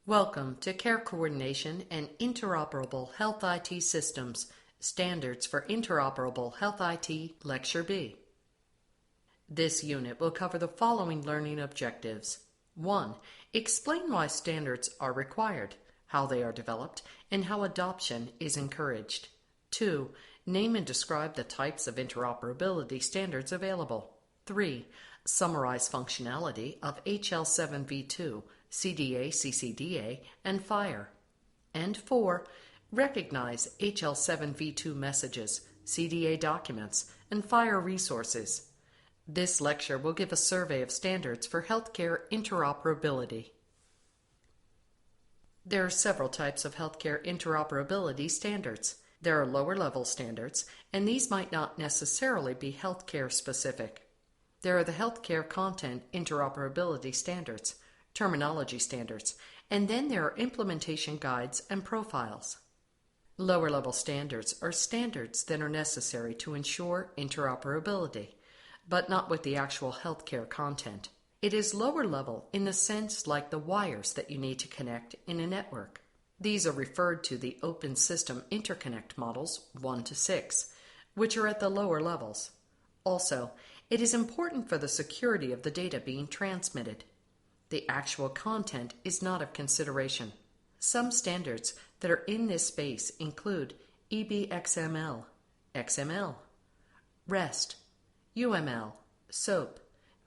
Welcome to Care Coordination and Interoperable Health IT Systems, Standards for Interoperable Health IT, Lecture B. This unit will cover the following learning objectives. 1. Explain why standards are required, how they are developed, and how adoption is encouraged. 2. Name and describe the types of interoperability standards available. 3. Summarize functionality of HL7 V2, CDA, CCDA, and FHIR. And 4. Recognize HL7 V2 messages, CDA documents, and FHIR resources. This lecture will give a survey of standards for healthcare interoperability. There are several types of healthcare interoperability standards. There are lower-level standards, and these might not necessarily be healthcare specific. There are the healthcare content interoperability standards, terminology standards, and then there are implementation guides and profiles. Lower-level standards are standards that are necessary to ensure interoperability, but not with the actual healthcare content. It is lower level in the sense like the wires that you need to connect in a network. These are referred to the Open System Interconnect models 1 to 6, which are at the lower levels. Also, it is important for the security of the data being transmitted. The actual content is not of consideration. Some standards that are in this space include EBXML, XML, REST, UML, SOAP,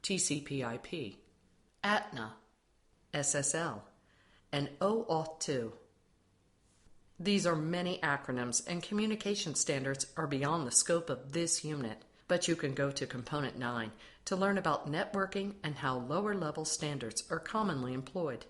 TCP/IP, ATNA, SSL, and OAuth2. These are many acronyms, and communication standards are beyond the scope of this unit, but you can go to Component 9 to learn about networking and how lower-level standards are commonly employed.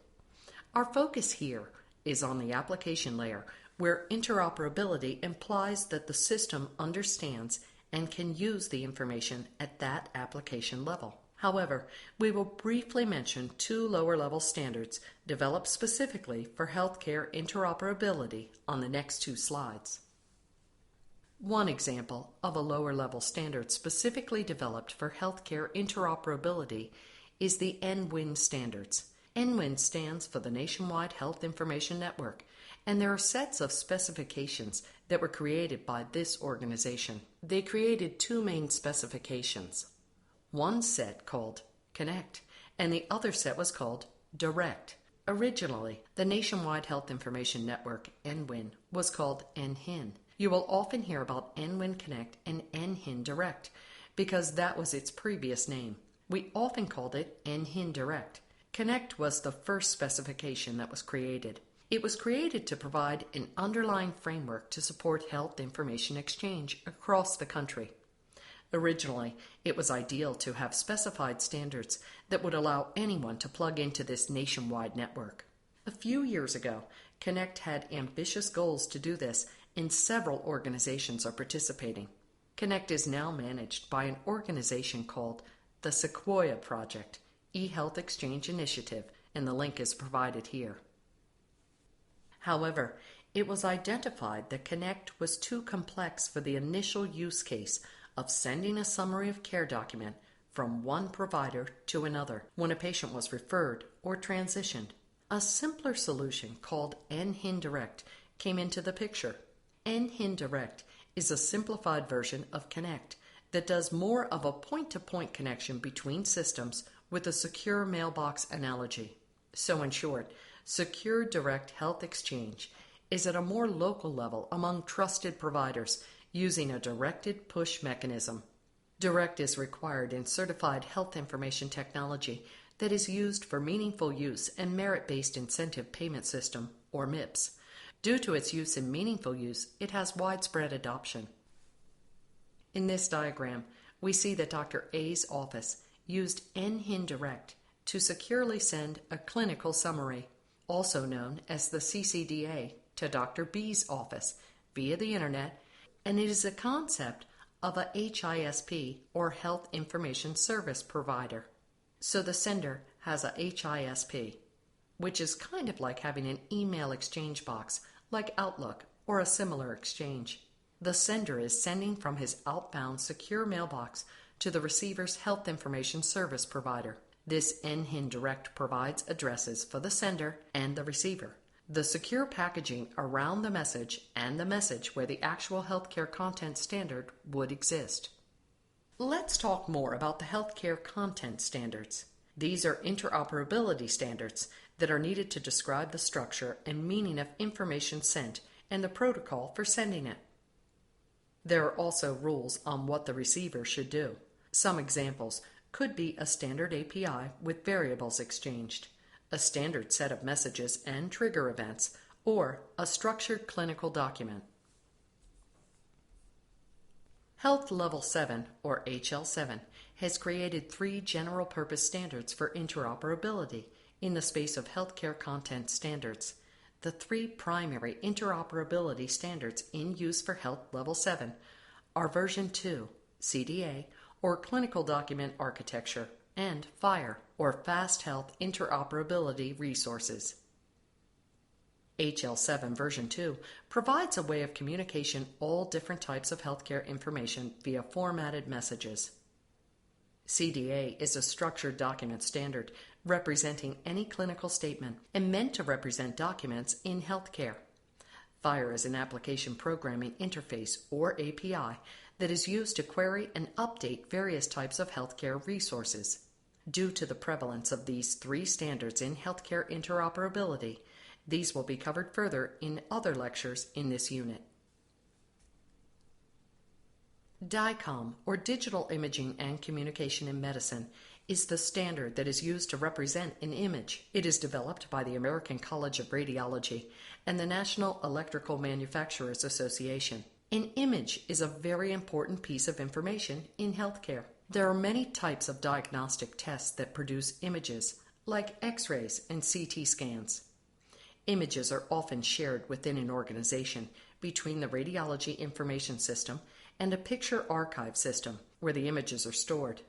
Our focus here is on the application layer, where interoperability implies that the system understands and can use the information at that application level. However, we will briefly mention two lower-level standards developed specifically for healthcare interoperability on the next two slides. One example of a lower-level standard specifically developed for healthcare interoperability is the NWHIN standards. NWHIN stands for the Nationwide Health Information Network, and there are sets of specifications that were created by this organization. They created two main specifications. One set called Connect, and the other set was called Direct. Originally, the Nationwide Health Information Network, NWHIN, was called NHIN. You will often hear about NWHIN Connect and NHIN Direct because that was its previous name. We often called it NHIN Direct. Connect was the first specification that was created. It was created to provide an underlying framework to support health information exchange across the country. Originally, it was ideal to have specified standards that would allow anyone to plug into this nationwide network. A few years ago, Connect had ambitious goals to do this, and several organizations are participating. Connect is now managed by an organization called the Sequoia Project, eHealth Exchange Initiative, and the link is provided here. However, it was identified that Connect was too complex for the initial use case of sending a summary of care document from one provider to another when a patient was referred or transitioned. A simpler solution called NHIN Direct came into the picture. NHIN Direct is a simplified version of Connect that does more of a point-to-point connection between systems with a secure mailbox analogy. So in short, Secure Direct Health Exchange is at a more local level among trusted providers using a directed push mechanism. Direct is required in certified health information technology that is used for meaningful use and merit-based incentive payment system, or MIPS. Due to its use in meaningful use, it has widespread adoption. In this diagram, we see that Dr. A's office used NHIN Direct to securely send a clinical summary, also known as the CCDA, to Dr. B's office via the internet, and it is a concept of a HISP, or Health Information Service Provider. So the sender has a HISP, which is kind of like having an email exchange box like Outlook or a similar exchange. The sender is sending from his outbound secure mailbox to the receiver's health information service provider. This NHIN Direct provides addresses for the sender and the receiver, the secure packaging around the message, and the message where the actual healthcare content standard would exist. Let's talk more about the healthcare content standards. These are interoperability standards that are needed to describe the structure and meaning of information sent and the protocol for sending it. There are also rules on what the receiver should do. Some examples could be a standard API with variables exchanged, a standard set of messages and trigger events, or a structured clinical document. Health Level 7, or HL7, has created 3 general-purpose standards for interoperability in the space of healthcare content standards. The 3 primary interoperability standards in use for Health Level 7 are Version 2, CDA, or Clinical Document Architecture, and FHIR, or Fast Health Interoperability Resources. HL7 version 2 provides a way of communication all different types of healthcare information via formatted messages. CDA is a structured document standard representing any clinical statement and meant to represent documents in healthcare. FHIR is an application programming interface, or API, that is used to query and update various types of healthcare resources. Due to the prevalence of these 3 standards in healthcare interoperability, these will be covered further in other lectures in this unit. DICOM, or Digital Imaging and Communication in Medicine, is the standard that is used to represent an image. It is developed by the American College of Radiology and the National Electrical Manufacturers Association. An image is a very important piece of information in healthcare. There are many types of diagnostic tests that produce images, like X-rays and CT scans. Images are often shared within an organization between the Radiology Information System and a picture archive system where the images are stored.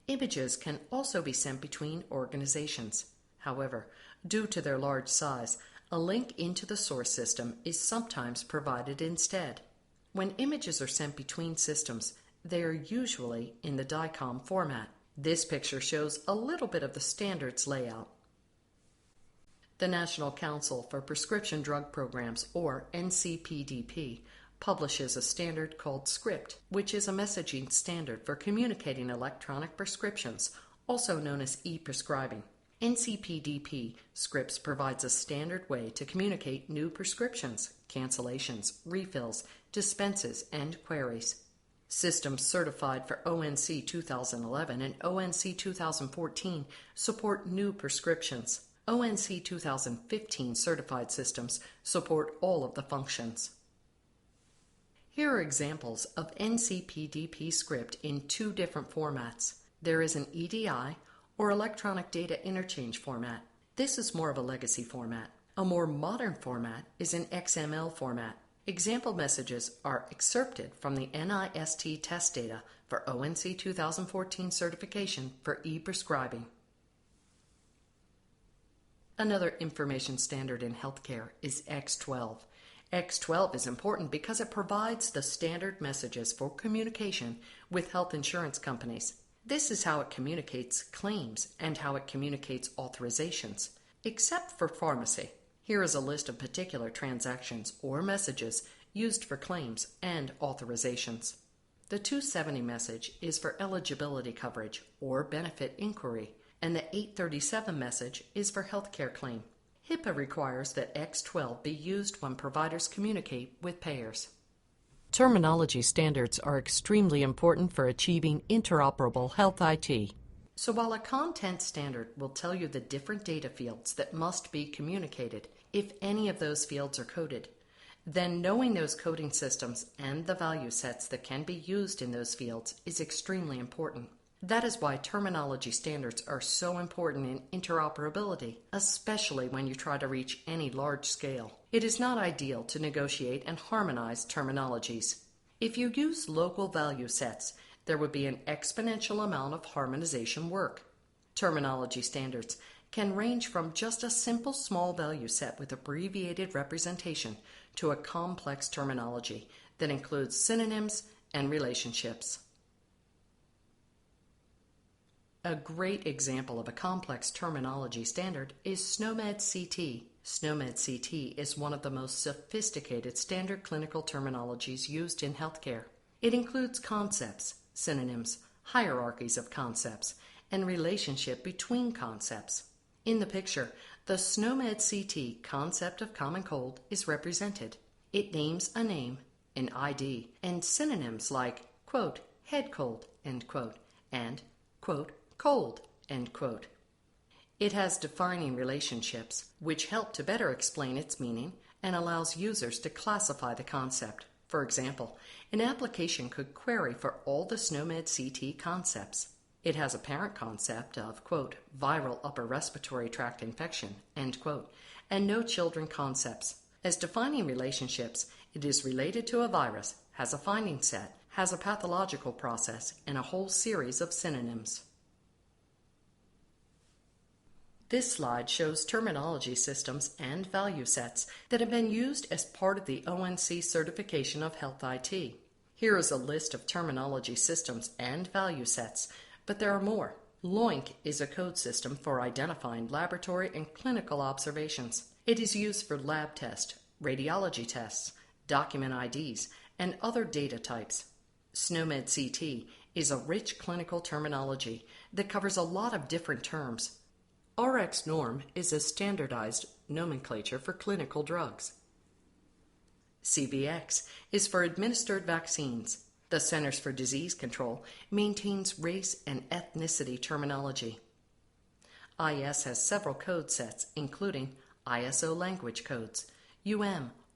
Images can also be sent between organizations. However, due to their large size, a link into the source system is sometimes provided instead. When images are sent between systems, they are usually in the DICOM format. This picture shows a little bit of the standards layout. The National Council for Prescription Drug Programs, or NCPDP, publishes a standard called Script, which is a messaging standard for communicating electronic prescriptions, also known as e-prescribing. NCPDP Scripts provides a standard way to communicate new prescriptions, cancellations, refills, dispenses, and queries. Systems certified for ONC 2011 and ONC 2014 support new prescriptions. ONC 2015 certified systems support all of the functions. Here are examples of NCPDP script in 2 different formats. There is an EDI, or Electronic Data Interchange format. This is more of a legacy format. A more modern format is an XML format. Example messages are excerpted from the NIST test data for ONC 2014 certification for e-prescribing. Another information standard in healthcare is X12. X12 is important because it provides the standard messages for communication with health insurance companies. This is how it communicates claims and how it communicates authorizations, except for pharmacy. Here is a list of particular transactions or messages used for claims and authorizations. The 270 message is for eligibility coverage or benefit inquiry, and the 837 message is for healthcare claim. HIPAA requires that X12 be used when providers communicate with payers. Terminology standards are extremely important for achieving interoperable health IT. So while a content standard will tell you the different data fields that must be communicated, if any of those fields are coded, then knowing those coding systems and the value sets that can be used in those fields is extremely important. That is why terminology standards are so important in interoperability, especially when you try to reach any large scale. It is not ideal to negotiate and harmonize terminologies. If you use local value sets, there would be an exponential amount of harmonization work. Terminology standards can range from just a simple small value set with abbreviated representation to a complex terminology that includes synonyms and relationships. A great example of a complex terminology standard is SNOMED CT. SNOMED CT is one of the most sophisticated standard clinical terminologies used in healthcare. It includes concepts, synonyms, hierarchies of concepts, and relationship between concepts. In the picture, the SNOMED CT concept of common cold is represented. It names a name, an ID, and synonyms like, quote, head cold, end quote, and, quote, cold, end quote. It has defining relationships, which help to better explain its meaning and allows users to classify the concept. For example, an application could query for all the SNOMED CT concepts. It has a parent concept of, quote, viral upper respiratory tract infection, end quote, and no children concepts. As defining relationships, it is related to a virus, has a finding set, has a pathological process, and a whole series of synonyms. This slide shows terminology systems and value sets that have been used as part of the ONC certification of Health IT. Here is a list of terminology systems and value sets, but there are more. LOINC is a code system for identifying laboratory and clinical observations. It is used for lab tests, radiology tests, document IDs, and other data types. SNOMED CT is a rich clinical terminology that covers a lot of different terms. RX norm is a standardized nomenclature for clinical drugs. CVX is for administered vaccines. The Centers for Disease Control maintains race and ethnicity terminology. IS has several code sets, including ISO language codes.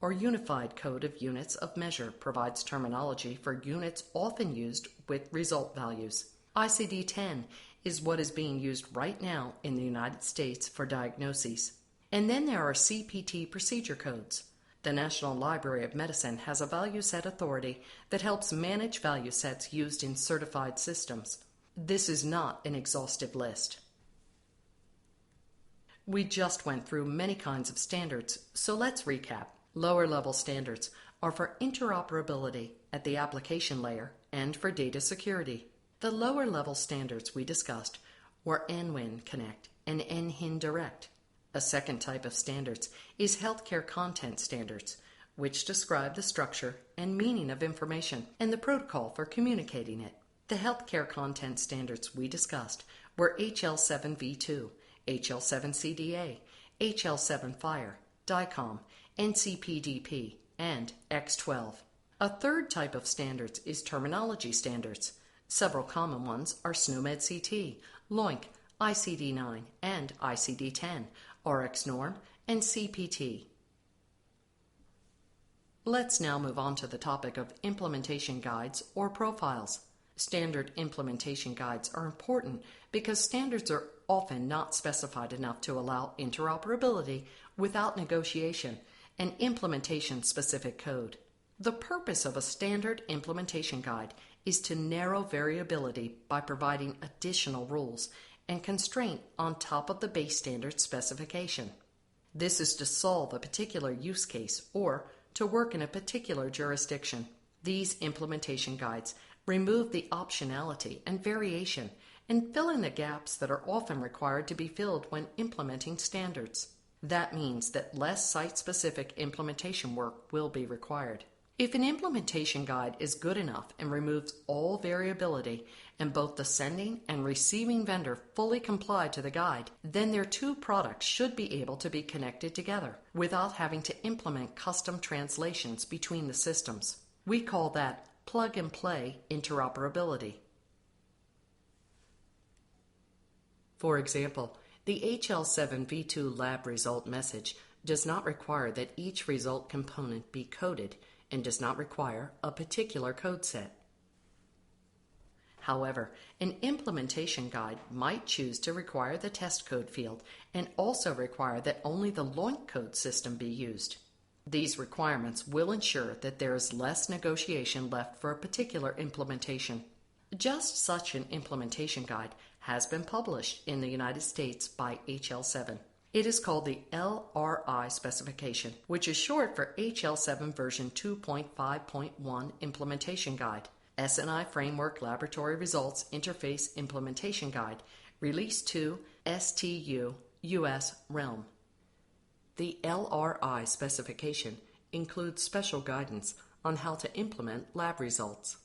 or Unified Code of Units of Measure provides terminology for units often used with result values. ICD-10 is what is being used right now in the United States for diagnoses. And then there are CPT procedure codes. The National Library of Medicine has a value set authority that helps manage value sets used in certified systems. This is not an exhaustive list. We just went through many kinds of standards, so let's recap. Lower-level standards are for interoperability at the application layer and for data security. The lower-level standards we discussed were NWHIN Connect and NHIN Direct. A second type of standards is healthcare content standards, which describe the structure and meaning of information and the protocol for communicating it. The healthcare content standards we discussed were HL7 V2, HL7 CDA, HL7 FHIR, DICOM, NCPDP, and X12. A third type of standards is terminology standards. Several common ones are SNOMED CT, LOINC, ICD-9, and ICD-10, RX norm, and CPT. Let's now move on to the topic of implementation guides or profiles. Standard implementation guides are important because standards are often not specified enough to allow interoperability without negotiation and implementation-specific code. The purpose of a standard implementation guide is to narrow variability by providing additional rules and constraint on top of the base standard specification. This is to solve a particular use case or to work in a particular jurisdiction. These implementation guides remove the optionality and variation and fill in the gaps that are often required to be filled when implementing standards. That means that less site-specific implementation work will be required. If an implementation guide is good enough and removes all variability and both the sending and receiving vendor fully comply to the guide, then their two products should be able to be connected together without having to implement custom translations between the systems. We call that plug-and-play interoperability. For example, the HL7 V2 lab result message does not require that each result component be coded and does not require a particular code set. However, an implementation guide might choose to require the test code field and also require that only the LOINC code system be used. These requirements will ensure that there is less negotiation left for a particular implementation. Just such an implementation guide has been published in the United States by HL7. It is called the LRI specification, which is short for HL7 version 2.5.1 implementation guide. SNI Framework Laboratory Results Interface Implementation Guide, Release 2, STU, US Realm. The LRI specification includes special guidance on how to implement lab results.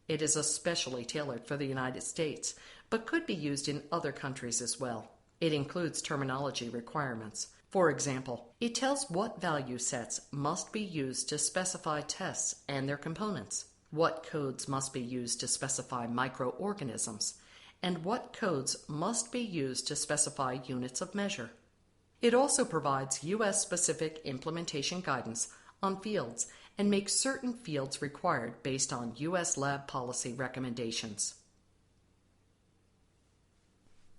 It is especially tailored for the United States, but could be used in other countries as well. It includes terminology requirements. For example, it tells what value sets must be used to specify tests and their components, what codes must be used to specify microorganisms, and what codes must be used to specify units of measure. It also provides U.S.-specific implementation guidance on fields and makes certain fields required based on U.S. lab policy recommendations.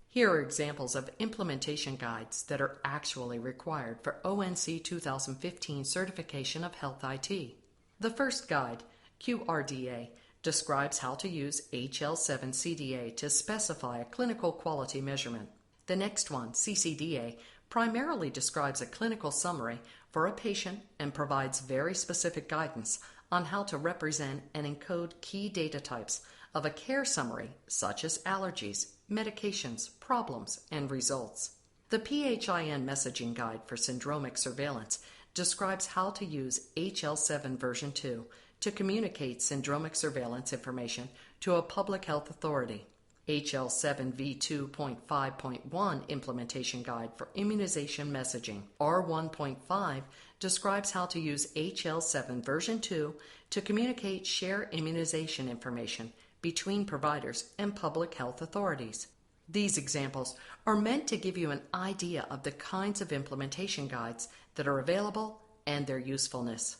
Here are examples of implementation guides that are actually required for ONC 2015 certification of Health IT. The first guide, QRDA, describes how to use HL7 CDA to specify a clinical quality measurement. The next one, CCDA, primarily describes a clinical summary for a patient and provides very specific guidance on how to represent and encode key data types of a care summary such as allergies, medications, problems, and results. The PHIN messaging guide for syndromic surveillance describes how to use HL7 version 2 to communicate syndromic surveillance information to a public health authority. HL7 V2.5.1 implementation guide for immunization messaging. R1.5 describes how to use HL7 version 2 to communicate share immunization information between providers and public health authorities. These examples are meant to give you an idea of the kinds of implementation guides that are available and their usefulness.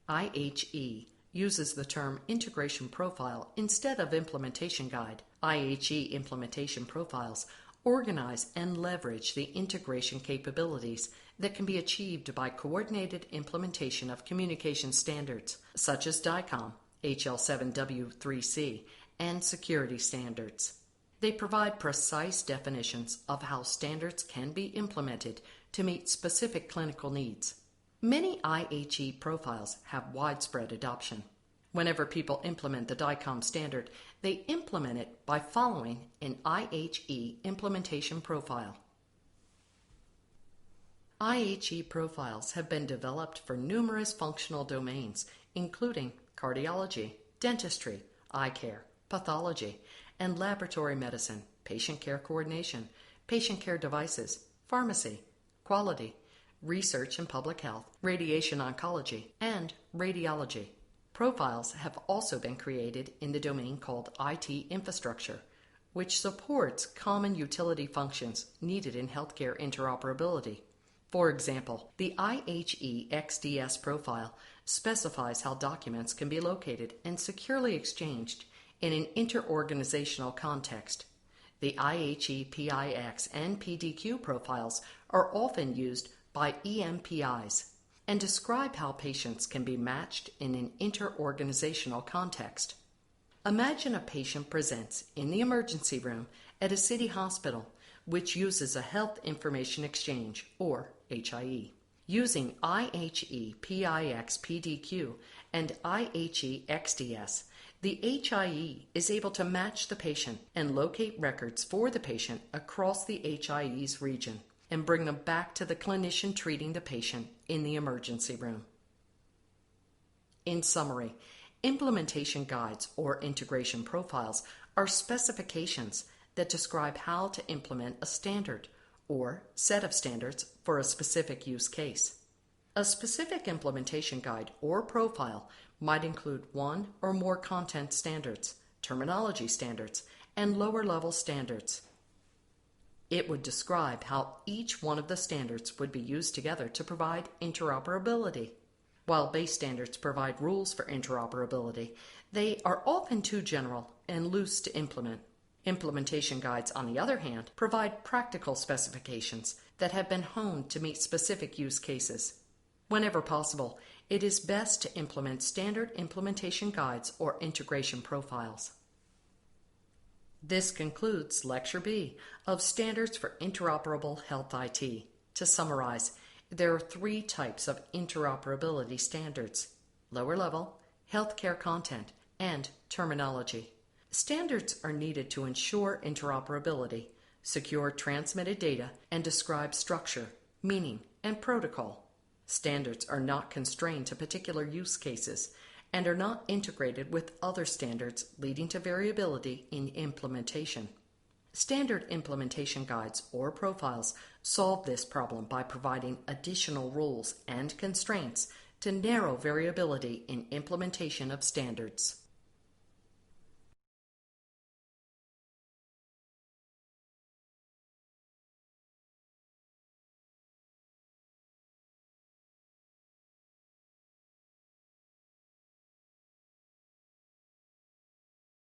IHE uses the term integration profile instead of implementation guide. IHE implementation profiles organize and leverage the integration capabilities that can be achieved by coordinated implementation of communication standards such as DICOM, HL7W3C, and security standards. They provide precise definitions of how standards can be implemented to meet specific clinical needs. Many IHE profiles have widespread adoption. Whenever people implement the DICOM standard, they implement it by following an IHE implementation profile. IHE profiles have been developed for numerous functional domains, including cardiology, dentistry, eye care, pathology, and laboratory medicine, patient care coordination, patient care devices, pharmacy, quality, research and public health, radiation oncology, and radiology. Profiles have also been created in the domain called IT infrastructure, which supports common utility functions needed in healthcare interoperability. For example, the IHE XDS profile specifies how documents can be located and securely exchanged in an interorganizational context. The IHE PIX and PDQ profiles are often used by EMPIs and describe how patients can be matched in an interorganizational context. Imagine a patient presents in the emergency room at a city hospital which uses a Health Information Exchange, or HIE. Using IHE PIX PDQ and IHE XDS, the HIE is able to match the patient and locate records for the patient across the HIE's region and bring them back to the clinician treating the patient in the emergency room. In summary, implementation guides or integration profiles are specifications that describe how to implement a standard or set of standards for a specific use case. A specific implementation guide or profile might include one or more content standards, terminology standards, and lower-level standards. It would describe how each one of the standards would be used together to provide interoperability. While base standards provide rules for interoperability, they are often too general and loose to implement. Implementation guides, on the other hand, provide practical specifications that have been honed to meet specific use cases. Whenever possible, it is best to implement standard implementation guides or integration profiles. This concludes Lecture B of Standards for Interoperable Health IT. To summarize, there are three types of interoperability standards: lower level, healthcare content, and terminology. Standards are needed to ensure interoperability, secure transmitted data, and describe structure, meaning, and protocol. Standards are not constrained to particular use cases and are not integrated with other standards, leading to variability in implementation. Standard implementation guides or profiles solve this problem by providing additional rules and constraints to narrow variability in implementation of standards.